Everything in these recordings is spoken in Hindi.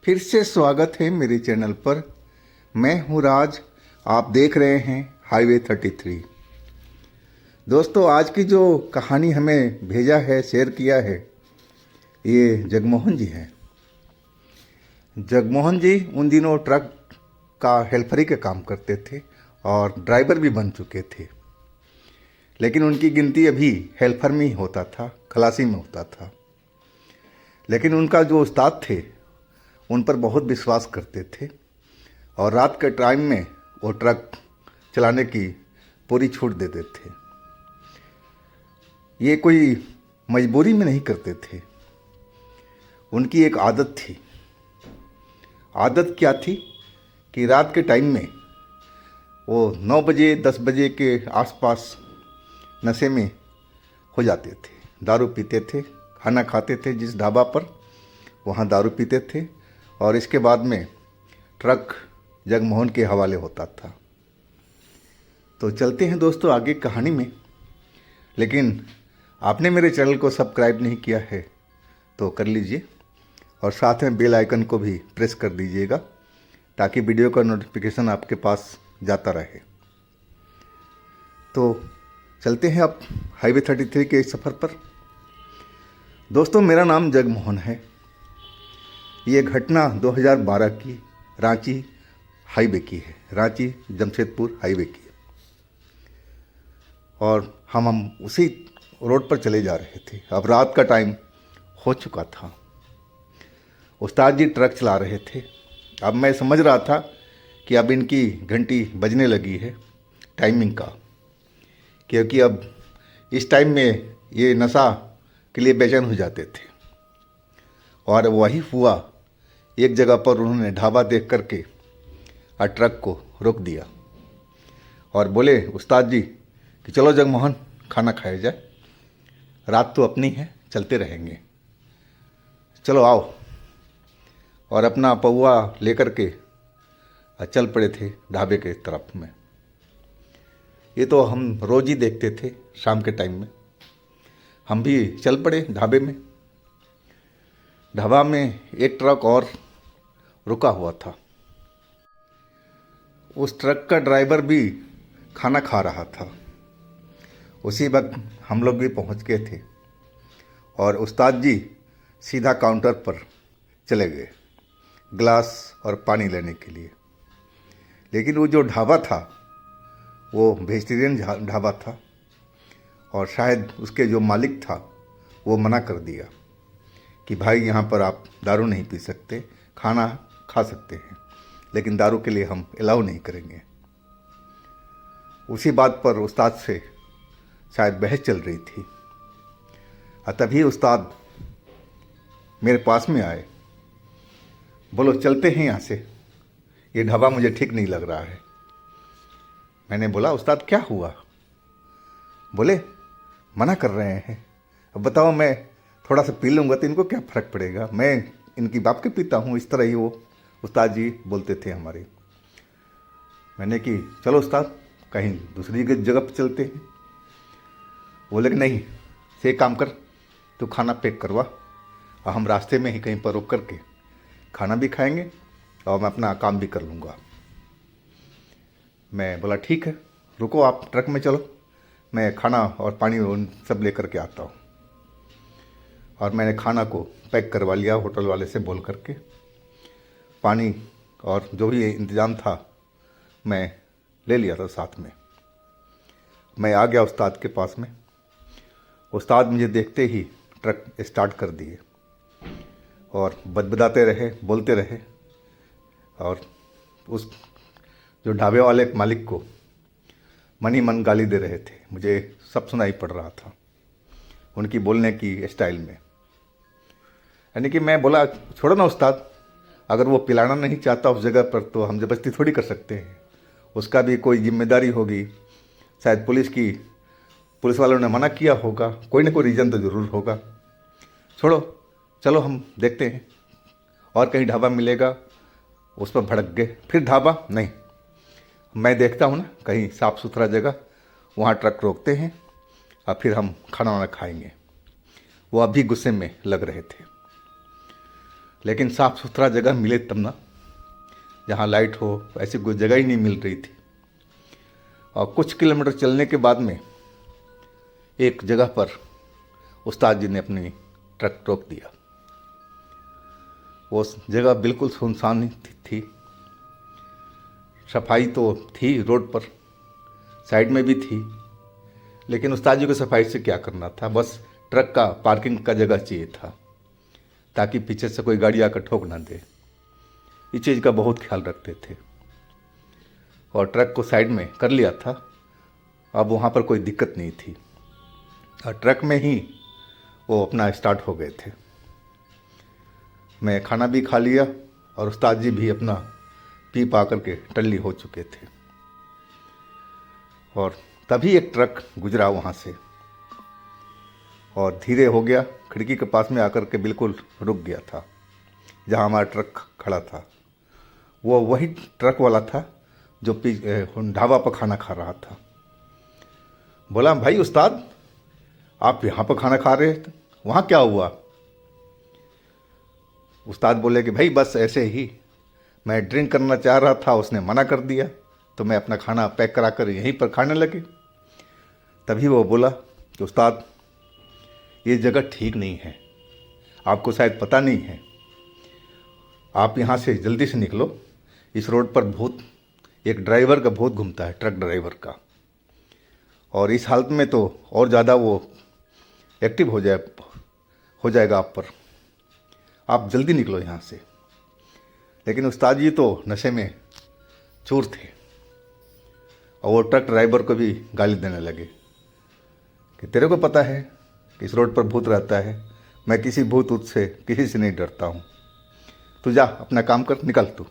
फिर से स्वागत है मेरे चैनल पर। मैं हूं राज, आप देख रहे हैं हाईवे 33। दोस्तों, आज की जो कहानी हमें भेजा है, शेयर किया है, ये जगमोहन जी हैं। जगमोहन जी उन दिनों ट्रक का हेल्परी का काम करते थे और ड्राइवर भी बन चुके थे, लेकिन उनकी गिनती अभी हेल्पर में ही होता था, खलासी में होता था। लेकिन उनका जो उस्ताद थे उन पर बहुत विश्वास करते थे और रात के टाइम में वो ट्रक चलाने की पूरी छूट देते थे। ये कोई मजबूरी में नहीं करते थे, उनकी एक आदत थी। आदत क्या थी कि रात के टाइम में वो 9 बजे 10 बजे के आसपास नशे में हो जाते थे, दारू पीते थे, खाना खाते थे जिस ढाबा पर, वहाँ दारू पीते थे और इसके बाद में ट्रक जगमोहन के हवाले होता था। तो चलते हैं दोस्तों आगे कहानी में। लेकिन आपने मेरे चैनल को सब्सक्राइब नहीं किया है तो कर लीजिए और साथ में बेल आइकन को भी प्रेस कर दीजिएगा ताकि वीडियो का नोटिफिकेशन आपके पास जाता रहे। तो चलते हैं अब हाईवे 33 के सफ़र पर। दोस्तों, मेरा नाम जगमोहन है। ये घटना 2012 की रांची हाईवे की है, रांची जमशेदपुर हाईवे की। और हम उसी रोड पर चले जा रहे थे। अब रात का टाइम हो चुका था। उस्ताद जी ट्रक चला रहे थे। अब मैं समझ रहा था कि अब इनकी घंटी बजने लगी है टाइमिंग का, क्योंकि अब इस टाइम में ये नशा के लिए बेचैन हो जाते थे। और वही हुआ, एक जगह पर उन्होंने ढाबा देख करके ट्रक को रोक दिया और बोले उस्ताद जी कि चलो जगमोहन, खाना खाया जाए, रात तो अपनी है, चलते रहेंगे, चलो आओ। और अपना पौआ लेकर के चल पड़े थे ढाबे के तरफ में। ये तो हम रोज़ ही देखते थे, शाम के टाइम में हम भी चल पड़े ढाबे में। ढाबा में एक ट्रक और रुका हुआ था। उस ट्रक का ड्राइवर भी खाना खा रहा था। उसी वक्त हम लोग भी पहुंच गए थे और उस्ताद जी सीधा काउंटर पर चले गए गिलास और पानी लेने के लिए। लेकिन वो जो ढाबा था वो वेजिटेरियन ढाबा था और शायद उसके जो मालिक था वो मना कर दिया कि भाई यहाँ पर आप दारू नहीं पी सकते, खाना खा सकते हैं लेकिन दारू के लिए हम अलाउ नहीं करेंगे। उसी बात पर उस्ताद से शायद बहस चल रही थी। तभी उस्ताद मेरे पास में आए, बोलो चलते हैं यहाँ से, ये ढाबा मुझे ठीक नहीं लग रहा है। मैंने बोला उस्ताद क्या हुआ? बोले मना कर रहे हैं। अब बताओ, मैं थोड़ा सा पी लूँगा तो इनको क्या फ़र्क पड़ेगा, मैं इनकी बाप के पीता हूँ। इस तरह ही वो उस्ताद जी बोलते थे हमारे। मैंने कि चलो उस्ताद, कहीं दूसरी जगह पर चलते हैं। बोले कि नहीं, से काम कर, तू खाना पैक करवा और हम रास्ते में ही कहीं पर रुक करके खाना भी खाएंगे और मैं अपना काम भी कर लूँगा। मैं बोला ठीक है, रुको आप ट्रक में चलो, मैं खाना और पानी उन सब लेकर के आता हूँ। और मैंने खाना को पैक करवा लिया होटल वाले से बोल करके। पानी और जो भी इंतज़ाम था मैं ले लिया था साथ में। मैं आ गया उस्ताद के पास में। उस्ताद मुझे देखते ही ट्रक स्टार्ट कर दिए और बदबदाते रहे, बोलते रहे। और उस जो ढाबे वाले मालिक को मन ही मन गाली दे रहे थे। मुझे सब सुनाई पड़ रहा था उनकी बोलने की स्टाइल में। यानी कि मैं बोला छोड़ो ना उस्ताद, अगर वो पिलाना नहीं चाहता उस जगह पर तो हम ज़बरदस्ती थोड़ी कर सकते हैं, उसका भी कोई जिम्मेदारी होगी। शायद पुलिस वालों ने मना किया होगा, कोई ना कोई रीज़न तो ज़रूर होगा। छोड़ो, चलो हम देखते हैं और कहीं ढाबा मिलेगा। उस पर भड़क गए। फिर ढाबा नहीं, मैं देखता हूँ ना कहीं साफ़ सुथरा जगह, वहाँ ट्रक रोकते हैं और फिर हम खाना वाना खाएंगे। वो अभी गुस्से में लग रहे थे। लेकिन साफ़ सुथरा जगह मिले तब ना, जहाँ लाइट हो, ऐसी कोई जगह ही नहीं मिल रही थी। और कुछ किलोमीटर चलने के बाद में एक जगह पर उस्ताद जी ने अपनी ट्रक रोक दिया। वो जगह बिल्कुल सुनसान थी। सफाई तो थी रोड पर, साइड में भी थी, लेकिन उस्ताद जी को सफाई से क्या करना था, बस ट्रक का पार्किंग का जगह चाहिए था ताकि पीछे से कोई गाड़ी आकर ठोक ना दे। इस चीज़ का बहुत ख्याल रखते थे और ट्रक को साइड में कर लिया था। अब वहाँ पर कोई दिक्कत नहीं थी और ट्रक में ही वो अपना स्टार्ट हो गए थे। मैं खाना भी खा लिया और उस्ताद जी भी अपना पी पा करके टल्ली हो चुके थे। और तभी एक ट्रक गुजरा वहाँ से और धीरे हो गया, खिड़की के पास में आकर के बिल्कुल रुक गया था जहाँ हमारा ट्रक खड़ा था। वो वही ट्रक वाला था जो ढाबा पर खाना खा रहा था। बोला, भाई उस्ताद, आप यहाँ पर खाना खा रहे थे, वहाँ क्या हुआ? उस्ताद बोले कि भाई बस ऐसे ही, मैं ड्रिंक करना चाह रहा था, उसने मना कर दिया, तो मैं अपना खाना पैक करा कर यहीं पर खाने लगे। तभी वो बोला कि उस्ताद, ये जगह ठीक नहीं है, आपको शायद पता नहीं है, आप यहाँ से जल्दी से निकलो। इस रोड पर एक ड्राइवर का भूत घूमता है, ट्रक ड्राइवर का, और इस हालत में तो और ज़्यादा वो एक्टिव हो जाएगा आप पर, आप जल्दी निकलो यहाँ से। लेकिन उस्ताद जी तो नशे में चूर थे और वो ट्रक ड्राइवर को भी गाली देने लगे कि तेरे को पता है कि इस रोड पर भूत रहता है, मैं किसी भूत से किसी से नहीं डरता हूँ, तू जा अपना काम कर, निकल तू।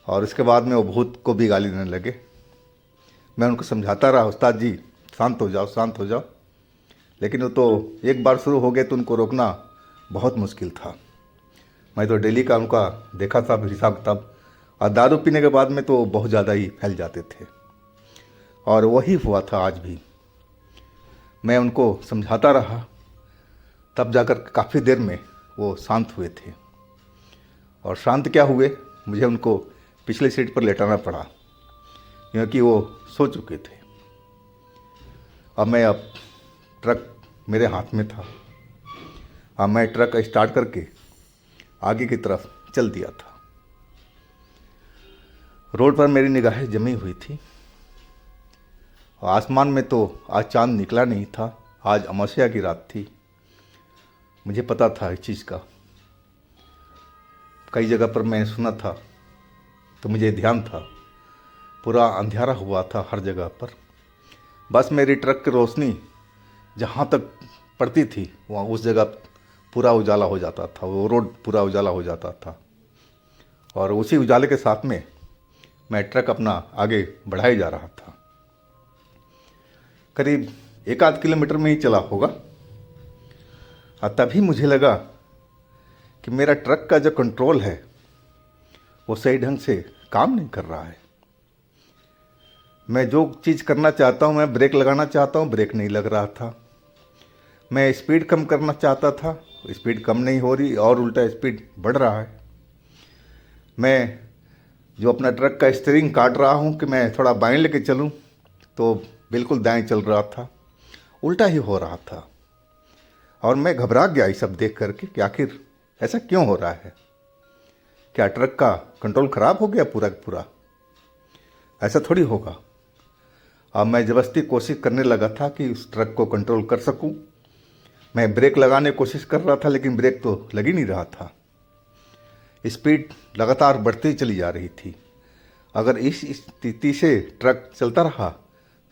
और इसके बाद में वो भूत को भी गाली देने लगे। मैं उनको समझाता रहा, उस्ताद जी शांत हो जाओ, शांत हो जाओ, लेकिन वो तो एक बार शुरू हो गए तो उनको रोकना बहुत मुश्किल था। मैं तो डेली का उनका देखा था हिसाब किताब, और दारू पीने के बाद में तो बहुत ज़्यादा ही फैल जाते थे, और वही हुआ था आज भी। मैं उनको समझाता रहा, तब जाकर काफ़ी देर में वो शांत हुए थे। और शांत क्या हुए, मुझे उनको पिछले सीट पर लेटाना पड़ा क्योंकि वो सो चुके थे। अब ट्रक मेरे हाथ में था, अब मैं ट्रक स्टार्ट करके आगे की तरफ चल दिया था। रोड पर मेरी निगाहें जमी हुई थी और आसमान में तो आज चांद निकला नहीं था, आज अमावस्या की रात थी। मुझे पता था इस चीज़ का, कई जगह पर मैंने सुना था तो मुझे ध्यान था। पूरा अंधेरा हुआ था हर जगह पर, बस मेरी ट्रक की रोशनी जहाँ तक पड़ती थी वहाँ उस जगह पूरा उजाला हो जाता था, वो रोड पूरा उजाला हो जाता था। और उसी उजाले के साथ में मैं ट्रक अपना आगे बढ़ाए जा रहा था। करीब 1-8 किलोमीटर में ही चला होगा, और तभी मुझे लगा कि मेरा ट्रक का जो कंट्रोल है वो सही ढंग से काम नहीं कर रहा है। मैं जो चीज़ करना चाहता हूँ, मैं ब्रेक लगाना चाहता हूँ, ब्रेक नहीं लग रहा था। मैं स्पीड कम करना चाहता था, स्पीड कम नहीं हो रही और उल्टा स्पीड बढ़ रहा है। मैं जो अपना ट्रक का स्टीयरिंग काट रहा हूँ कि मैं थोड़ा बाएं लेके चलूँ, तो बिल्कुल दाएं चल रहा था, उल्टा ही हो रहा था। और मैं घबरा गया ये सब देख करके कि आखिर ऐसा क्यों हो रहा है, क्या ट्रक का कंट्रोल ख़राब हो गया पूरा का पूरा? ऐसा थोड़ी होगा। अब मैं ज़बरदस्ती कोशिश करने लगा था कि उस ट्रक को कंट्रोल कर सकूं। मैं ब्रेक लगाने की कोशिश कर रहा था, लेकिन ब्रेक तो लग ही नहीं रहा था। स्पीड लगातार बढ़ती चली जा रही थी। अगर इस स्थिति से ट्रक चलता रहा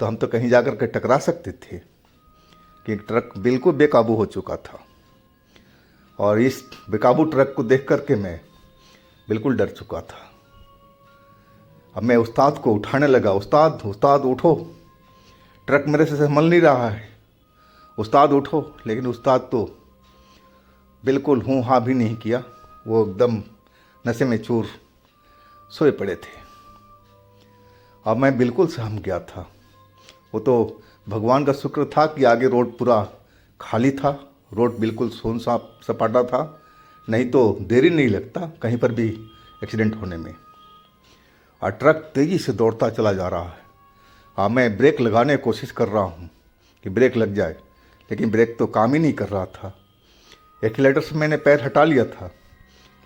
तो हम तो कहीं जाकर के टकरा सकते थे, कि ट्रक बिल्कुल बेकाबू हो चुका था। और इस बेकाबू ट्रक को देख करके मैं बिल्कुल डर चुका था। अब मैं उस्ताद को उठाने लगा, उस्ताद उस्ताद उठो, ट्रक मेरे से संभल नहीं रहा है, उस्ताद उठो। लेकिन उस्ताद तो बिल्कुल हूँ हाँ भी नहीं किया, वो एकदम नशे में चूर सोए पड़े थे। अब मैं बिल्कुल सहम गया था। वो तो भगवान का शुक्र था कि आगे रोड पूरा खाली था, रोड बिल्कुल सुनसान सपाटा था, नहीं तो देरी नहीं लगता कहीं पर भी एक्सीडेंट होने में। और ट्रक तेज़ी से दौड़ता चला जा रहा है। हाँ, मैं ब्रेक लगाने की कोशिश कर रहा हूँ कि ब्रेक लग जाए, लेकिन ब्रेक तो काम ही नहीं कर रहा था। एक्सीलेटर से मैंने पैर हटा लिया था,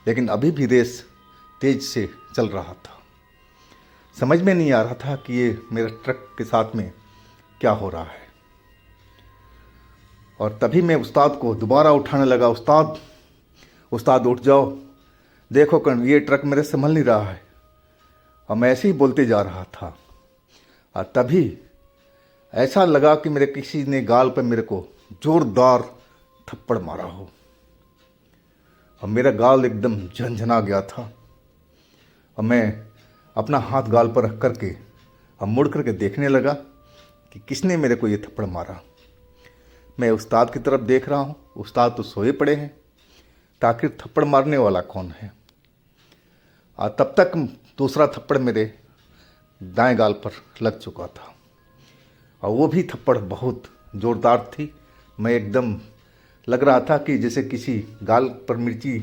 लेकिन अभी भी रेस तेज से चल रहा था। समझ में नहीं आ रहा था कि ये मेरे ट्रक के साथ में क्या हो रहा है। और तभी मैं उस्ताद को दोबारा उठाने लगा, उस्ताद उस्ताद उठ जाओ, देखो कण ये ट्रक मेरे संभल नहीं रहा है। और मैं ऐसे ही बोलते जा रहा था। और तभी ऐसा लगा कि मेरे किसी ने गाल पर मेरे को जोरदार थप्पड़ मारा हो, और मेरा गाल एकदम झनझना गया था। और मैं अपना हाथ गाल पर रख करके अब मुड़ करके देखने लगा कि किसने मेरे को ये थप्पड़ मारा। मैं उस्ताद की तरफ देख रहा हूँ, उस्ताद तो सोए पड़े हैं, ताकि थप्पड़ मारने वाला कौन है। और तब तक दूसरा थप्पड़ मेरे दाएं गाल पर लग चुका था, और वो भी थप्पड़ बहुत ज़ोरदार थी। मैं एकदम लग रहा था कि जैसे किसी गाल पर मिर्ची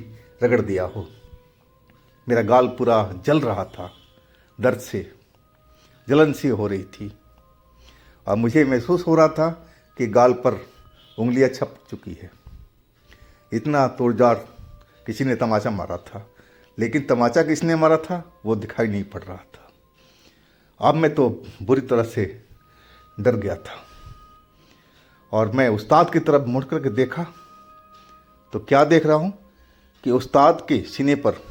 रगड़ दिया हो। मेरा गाल पूरा जल रहा था, दर्द से जलन सी हो रही थी, और मुझे महसूस हो रहा था कि गाल पर उंगलियां छप चुकी है। इतना जोरदार किसी ने तमाचा मारा था, लेकिन तमाचा किसने मारा था वो दिखाई नहीं पड़ रहा था। अब मैं तो बुरी तरह से डर गया था, और मैं उस्ताद की तरफ मुड़ कर के देखा तो क्या देख रहा हूँ कि उस्ताद के सीने पर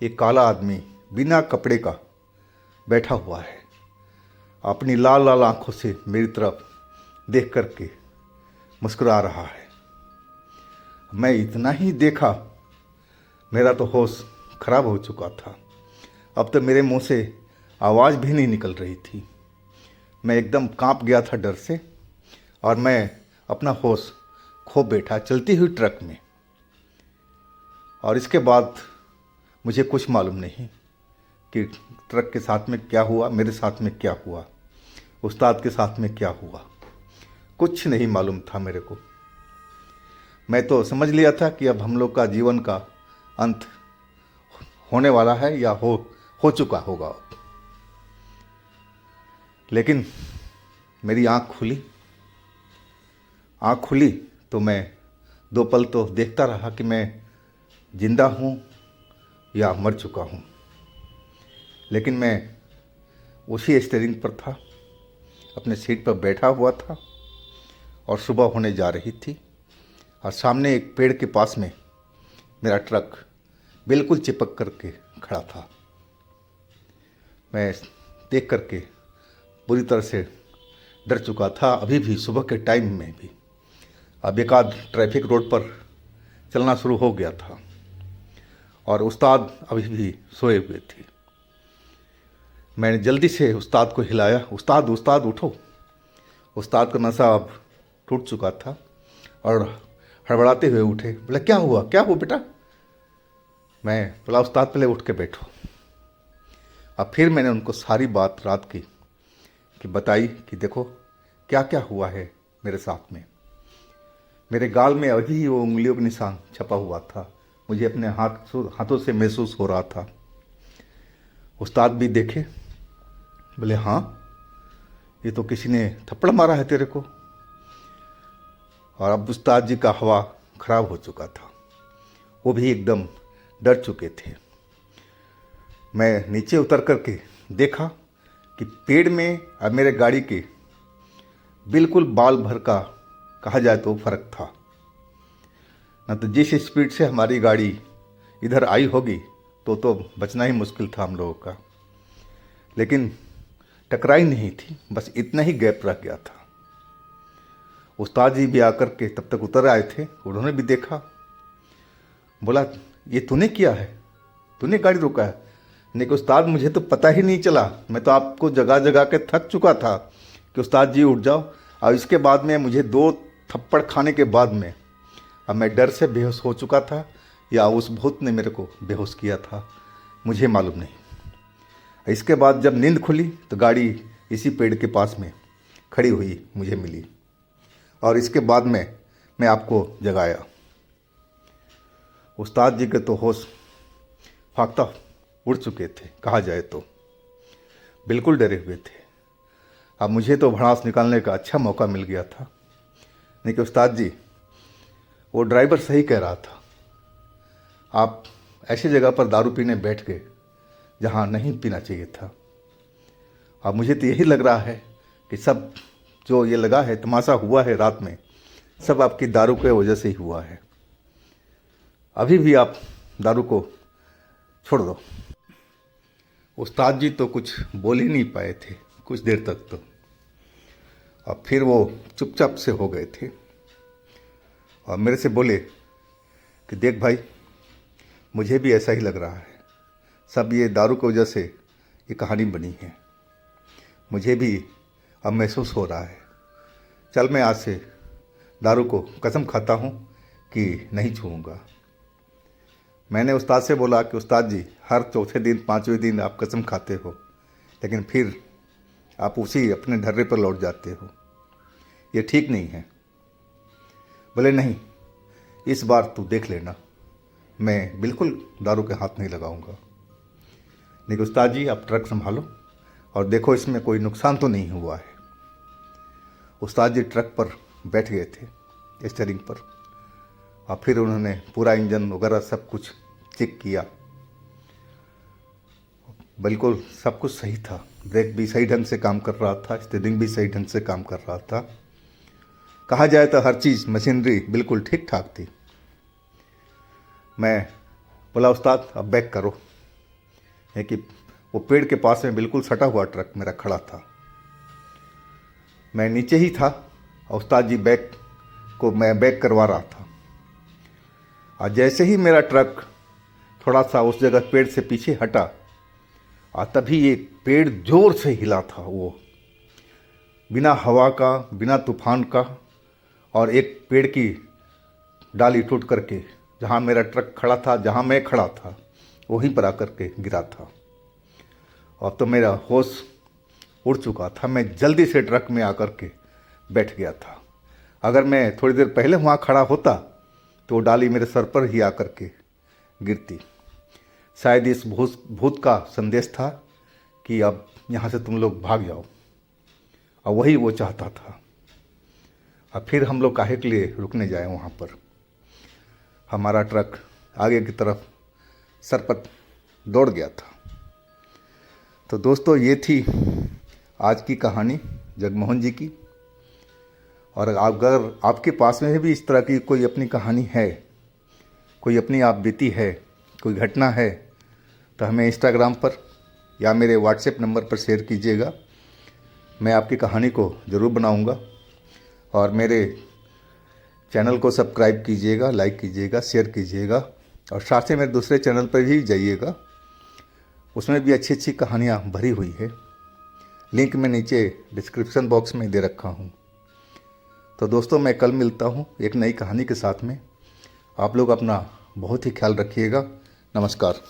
एक काला आदमी बिना कपड़े का बैठा हुआ है, अपनी लाल लाल आंखों से मेरी तरफ देख करके मुस्कुरा रहा है। मैं इतना ही देखा, मेरा तो होश खराब हो चुका था। अब तो मेरे मुंह से आवाज़ भी नहीं निकल रही थी। मैं एकदम कांप गया था डर से, और मैं अपना होश खो बैठा चलती हुई ट्रक में। और इसके बाद मुझे कुछ मालूम नहीं कि ट्रक के साथ में क्या हुआ, मेरे साथ में क्या हुआ, उस्ताद के साथ में क्या हुआ, कुछ नहीं मालूम था मेरे को। मैं तो समझ लिया था कि अब हम लोग का जीवन का अंत होने वाला है या हो चुका होगा। लेकिन मेरी आँख खुली तो मैं 2 पल तो देखता रहा कि मैं जिंदा हूँ या मर चुका हूँ। लेकिन मैं उसी स्टीयरिंग पर था, अपने सीट पर बैठा हुआ था, और सुबह होने जा रही थी, और सामने एक पेड़ के पास में मेरा ट्रक बिल्कुल चिपक करके खड़ा था। मैं देख करके पूरी तरह से डर चुका था, अभी भी सुबह के टाइम में भी। अब एक आध ट्रैफिक रोड पर चलना शुरू हो गया था, और उस्ताद अभी भी सोए हुए थे। मैंने जल्दी से उस्ताद को हिलाया, उस्ताद उस्ताद उठो। उस्ताद का नशा अब टूट चुका था, और हड़बड़ाते हुए उठे। बोला क्या हुआ बेटा? मैं बोला उस्ताद पहले उठ के बैठो। अब फिर मैंने उनको सारी बात रात की बताई कि देखो क्या क्या हुआ है मेरे साथ में। मेरे गाल में अभी वो उंगलियों का निशान छपा हुआ था, मुझे अपने हाथों से महसूस हो रहा था। उस्ताद भी देखे, बोले हाँ ये तो किसी ने थप्पड़ मारा है तेरे को। और अब उस्ताद जी का हवा खराब हो चुका था, वो भी एकदम डर चुके थे। मैं नीचे उतर करके देखा कि पेड़ में और मेरे गाड़ी के बिल्कुल बाल भर का कहा जाए तो फर्क था। न तो जिस स्पीड से हमारी गाड़ी इधर आई होगी तो बचना ही मुश्किल था हम लोगों का, लेकिन टकराई नहीं थी, बस इतना ही गैप रह गया था। उस्ताद जी भी आकर के तब तक उतर आए थे, उन्होंने भी देखा। बोला ये तूने किया है, तूने गाड़ी रोका है? नहीं कि उस्ताद मुझे तो पता ही नहीं चला, मैं तो आपको जगह जगह के थक चुका था कि उस्ताद जी उठ जाओ। और इसके बाद में मुझे 2 थप्पड़ खाने के बाद में अब मैं डर से बेहोश हो चुका था, या उस भूत ने मेरे को बेहोश किया था, मुझे मालूम नहीं। इसके बाद जब नींद खुली तो गाड़ी इसी पेड़ के पास में खड़ी हुई मुझे मिली, और इसके बाद में मैं आपको जगाया। उस्ताद जी के तो होश फाख्ता उड़ चुके थे, कहा जाए तो बिल्कुल डरे हुए थे। अब मुझे तो भड़ास निकालने का अच्छा मौका मिल गया था। नहीं कि उस्ताद जी, वो ड्राइवर सही कह रहा था, आप ऐसी जगह पर दारू पीने बैठ गए जहाँ नहीं पीना चाहिए था। अब मुझे तो यही लग रहा है कि सब जो ये लगा है, तमाशा हुआ है रात में, सब आपकी दारू के वजह से ही हुआ है। अभी भी आप दारू को छोड़ दो। उस्ताद जी तो कुछ बोल ही नहीं पाए थे कुछ देर तक तो। अब फिर वो चुपचाप से हो गए थे और मेरे से बोले कि देख भाई, मुझे भी ऐसा ही लग रहा है, सब ये दारू की वजह से ये कहानी बनी है। मुझे भी अब महसूस हो रहा है। चल मैं आज से दारू को कसम खाता हूँ कि नहीं छूऊंगा। मैंने उस्ताद से बोला कि उस्ताद जी, हर चौथे दिन पाँचवें दिन आप कसम खाते हो, लेकिन फिर आप उसी अपने ढर्रे पर लौट जाते हो, ये ठीक नहीं है। बोले नहीं, इस बार तू देख लेना, मैं बिल्कुल दारू के हाथ नहीं लगाऊंगा। लेकिन उस्ताद जी, आप ट्रक संभालो और देखो इसमें कोई नुकसान तो नहीं हुआ है। उस्ताद जी ट्रक पर बैठ गए थे स्टीयरिंग पर और फिर उन्होंने पूरा इंजन वगैरह सब कुछ चेक किया। बिल्कुल सब कुछ सही था, ब्रेक भी सही ढंग से काम कर रहा था, स्टीयरिंग भी सही ढंग से काम कर रहा था। कहा जाए तो हर चीज़, मशीनरी बिल्कुल ठीक ठाक थी। मैं बोला उस्ताद अब बैक करो, है कि वो पेड़ के पास में बिल्कुल सटा हुआ ट्रक मेरा खड़ा था। मैं नीचे ही था और उस्ताद जी मैं बैक करवा रहा था। और जैसे ही मेरा ट्रक थोड़ा सा उस जगह पेड़ से पीछे हटा और तभी ये पेड़ जोर से हिला था, वो बिना हवा का, बिना तूफान का, और एक पेड़ की डाली टूट करके जहाँ मेरा ट्रक खड़ा था, जहाँ मैं खड़ा था, वहीं पर आकर के गिरा था। अब तो मेरा होश उड़ चुका था। मैं जल्दी से ट्रक में आकर के बैठ गया था। अगर मैं थोड़ी देर पहले वहाँ खड़ा होता तो डाली मेरे सर पर ही आकर के गिरती। शायद इस भूत का संदेश था कि अब यहाँ से तुम लोग भाग जाओ, और वही वो चाहता था। अब फिर हम लोग काहे के लिए रुकने जाए वहाँ पर। हमारा ट्रक आगे की तरफ सरपट दौड़ गया था। तो दोस्तों, ये थी आज की कहानी जगमोहन जी की। और अगर आपके पास में भी इस तरह की कोई अपनी कहानी है, कोई अपनी आप बीती है, कोई घटना है, तो हमें इंस्टाग्राम पर या मेरे व्हाट्सएप नंबर पर शेयर कीजिएगा। मैं आपकी कहानी को ज़रूर बनाऊंगा। और मेरे चैनल को सब्सक्राइब कीजिएगा, लाइक कीजिएगा, शेयर कीजिएगा, और साथ ही मेरे दूसरे चैनल पर भी जाइएगा, उसमें भी अच्छी अच्छी कहानियाँ भरी हुई है। लिंक मैं नीचे डिस्क्रिप्शन बॉक्स में दे रखा हूँ। तो दोस्तों, मैं कल मिलता हूँ एक नई कहानी के साथ में। आप लोग अपना बहुत ही ख्याल रखिएगा। नमस्कार।